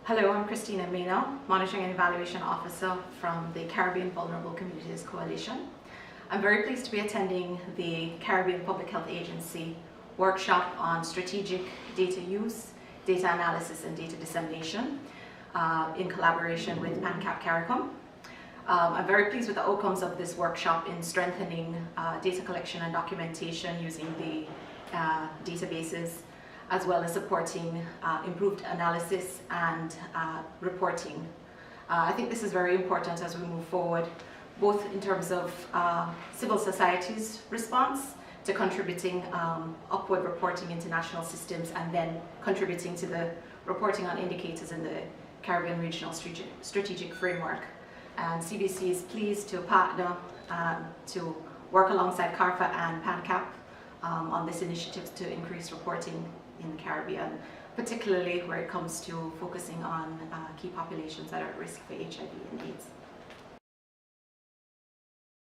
Hello, I'm Kristina Mena, Monitoring and Evaluation Officer from the Caribbean Vulnerable Communities Coalition. I'm very pleased to be attending the Caribbean Public Health Agency workshop on strategic data use, data analysis and data dissemination in collaboration with PANCAP CARICOM. I'm very pleased with the outcomes of this workshop in strengthening data collection and documentation using the databases, as well as supporting improved analysis and reporting. I think this is very important as we move forward, both in terms of civil society's response to contributing upward reporting into national systems, and then contributing to the reporting on indicators in the Caribbean Regional Strategic Framework. And CBC is pleased to partner to work alongside CARFA and PANCAP on this initiative to increase reporting in the Caribbean, particularly where it comes to focusing on key populations that are at risk for HIV and AIDS.